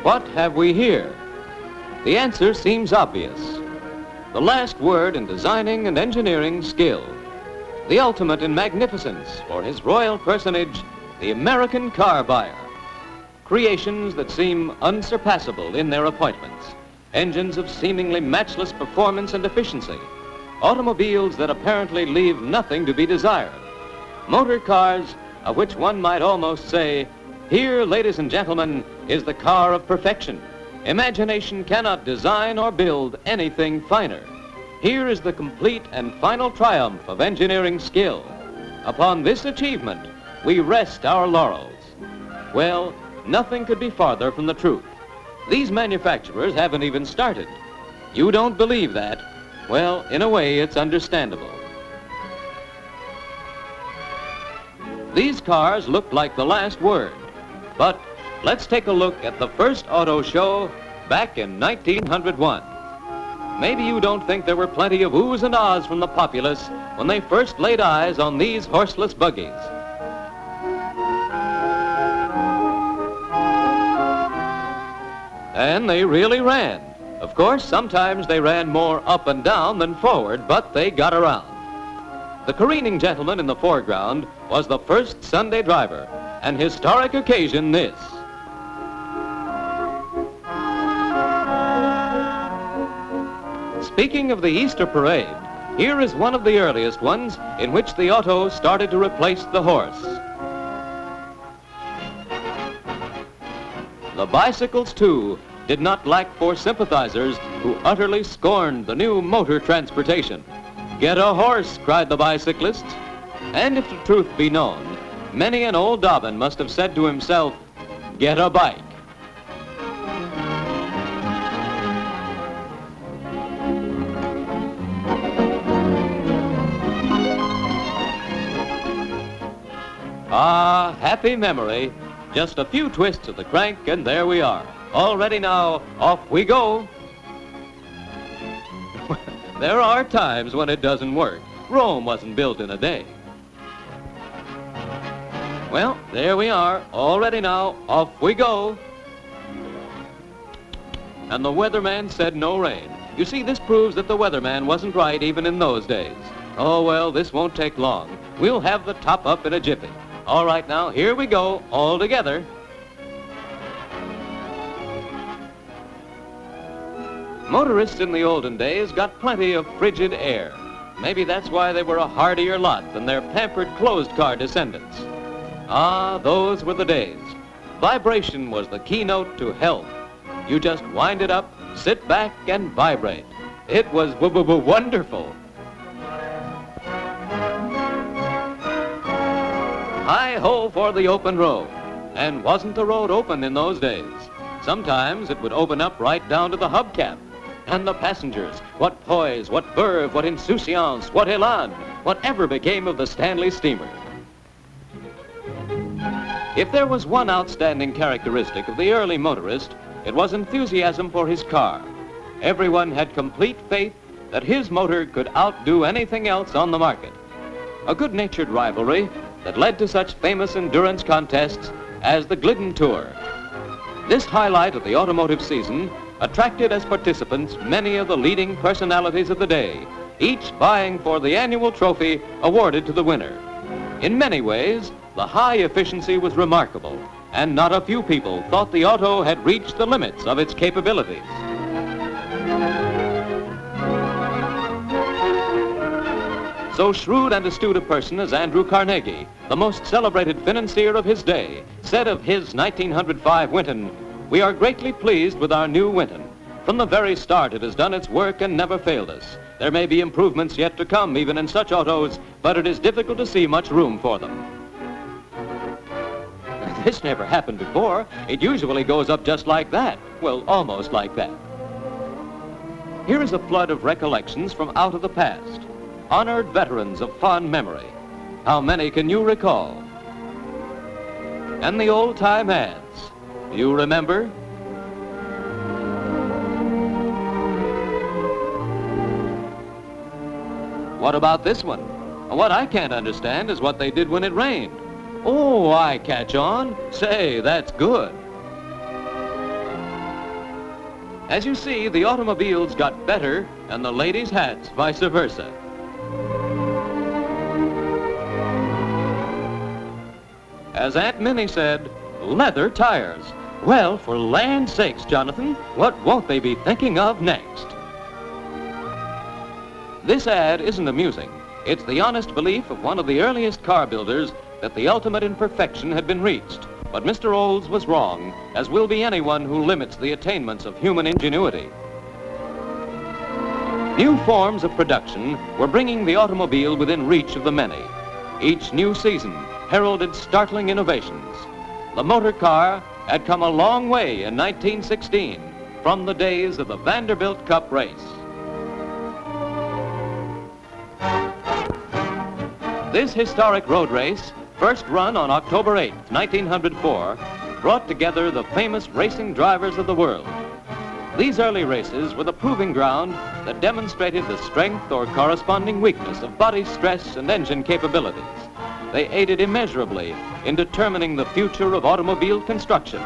What have we here? The answer seems obvious. The last word in designing and engineering skill. The ultimate in magnificence for his royal personage, the American car buyer. Creations that seem unsurpassable in their appointments. Engines of seemingly matchless performance and efficiency. Automobiles that apparently leave nothing to be desired. Motor cars of which one might almost say, here, ladies and gentlemen, is the car of perfection. Imagination cannot design or build anything finer. Here is the complete and final triumph of engineering skill. Upon this achievement, we rest our laurels. Well, nothing could be farther from the truth. These manufacturers haven't even started. You don't believe that? Well, in a way, it's understandable. These cars look like the last word. But let's take a look at the first auto show back in 1901. Maybe you don't think there were plenty of oohs and ahs from the populace when they first laid eyes on these horseless buggies. And they really ran. Of course, sometimes they ran more up and down than forward, but they got around. The careening gentleman in the foreground was the first Sunday driver. An historic occasion this. Speaking of the Easter parade, here is one of the earliest ones in which the auto started to replace the horse. The bicycles, too, did not lack for sympathizers who utterly scorned the new motor transportation. Get a horse, cried the bicyclists. And if the truth be known, many an old Dobbin must have said to himself, get a bike. Ah, happy memory. Just a few twists of the crank and there we are. All ready now, off we go. There are times when it doesn't work. Rome wasn't built in a day. Well, there we are, all ready now, off we go. And the weatherman said no rain. You see, this proves that the weatherman wasn't right even in those days. Oh, well, this won't take long. We'll have the top up in a jiffy. All right, now, here we go, all together. Motorists in the olden days got plenty of frigid air. Maybe that's why they were a hardier lot than their pampered closed car descendants. Ah, those were the days. Vibration was the keynote to health. You just wind it up, sit back, and vibrate. It was wonderful. Hi-ho for the open road. And wasn't the road open in those days? Sometimes it would open up right down to the hubcap. And the passengers, what poise, what verve, what insouciance, what elan, whatever became of the Stanley steamer. If there was one outstanding characteristic of the early motorist, it was enthusiasm for his car. Everyone had complete faith that his motor could outdo anything else on the market. A good-natured rivalry that led to such famous endurance contests as the Glidden Tour. This highlight of the automotive season attracted as participants many of the leading personalities of the day, each vying for the annual trophy awarded to the winner. In many ways, the high efficiency was remarkable, and not a few people thought the auto had reached the limits of its capabilities. So shrewd and astute a person as Andrew Carnegie, the most celebrated financier of his day, said of his 1905 Winton, "We are greatly pleased with our new Winton. From the very start it has done its work and never failed us. There may be improvements yet to come even in such autos, but it is difficult to see much room for them." This never happened before. It usually goes up just like that. Well, almost like that. Here is a flood of recollections from out of the past. Honored veterans of fond memory. How many can you recall? And the old-time ads. Do you remember? What about this one? What I can't understand is what they did when it rained. Oh, I catch on. Say, that's good. As you see, the automobiles got better and the ladies' hats vice versa. As Aunt Minnie said, leather tires. Well, for land's sakes, Jonathan, what won't they be thinking of next? This ad isn't amusing. It's the honest belief of one of the earliest car builders that the ultimate in perfection had been reached. But Mr. Olds was wrong, as will be anyone who limits the attainments of human ingenuity. New forms of production were bringing the automobile within reach of the many. Each new season heralded startling innovations. The motor car had come a long way in 1916 from the days of the Vanderbilt Cup race. This historic road race, first run on October 8, 1904, brought together the famous racing drivers of the world. These early races were the proving ground that demonstrated the strength or corresponding weakness of body stress and engine capabilities. They aided immeasurably in determining the future of automobile construction.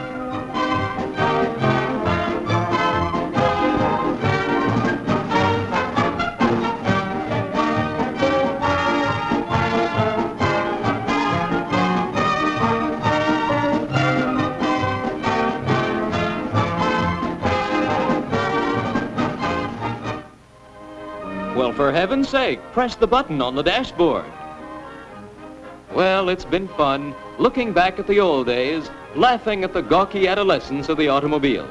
Well, for heaven's sake, press the button on the dashboard. Well, it's been fun looking back at the old days, laughing at the gawky adolescence of the automobile.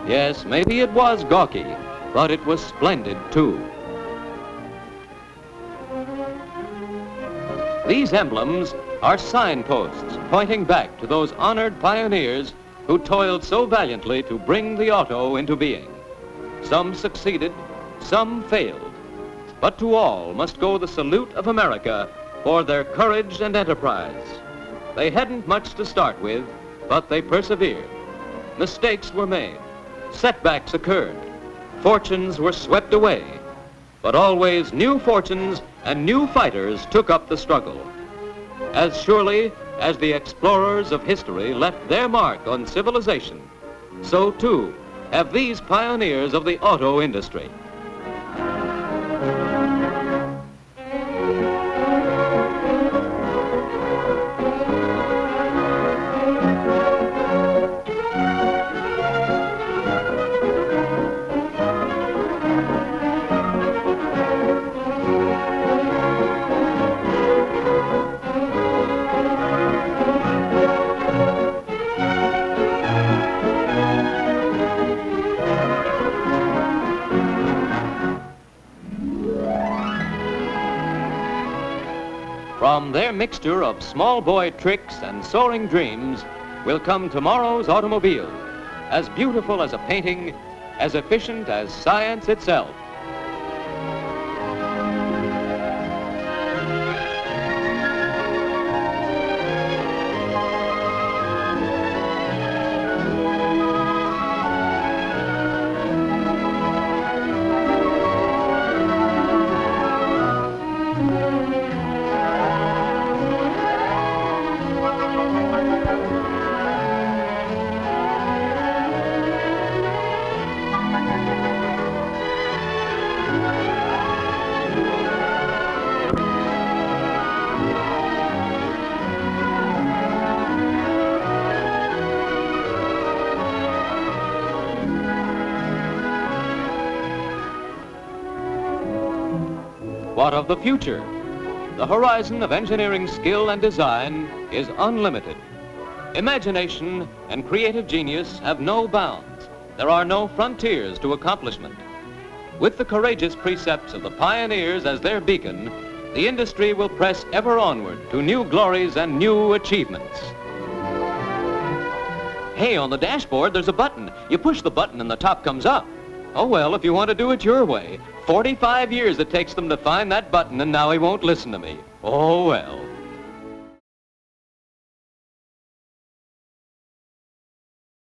Yes, maybe it was gawky, but it was splendid too. These emblems are signposts pointing back to those honored pioneers who toiled so valiantly to bring the auto into being. Some succeeded, some failed. But to all must go the salute of America for their courage and enterprise. They hadn't much to start with, but they persevered. Mistakes were made, setbacks occurred, fortunes were swept away, but always new fortunes and new fighters took up the struggle. As surely as the explorers of history left their mark on civilization, so too have these pioneers of the auto industry. From their mixture of small boy tricks and soaring dreams will come tomorrow's automobile, as beautiful as a painting, as efficient as science itself. What of the future? The horizon of engineering skill and design is unlimited. Imagination and creative genius have no bounds. There are no frontiers to accomplishment. With the courageous precepts of the pioneers as their beacon, the industry will press ever onward to new glories and new achievements. Hey, on the dashboard, there's a button. You push the button and the top comes up. Oh, well, if you want to do it your way. 45 years it takes them to find that button, and now he won't listen to me. Oh, well.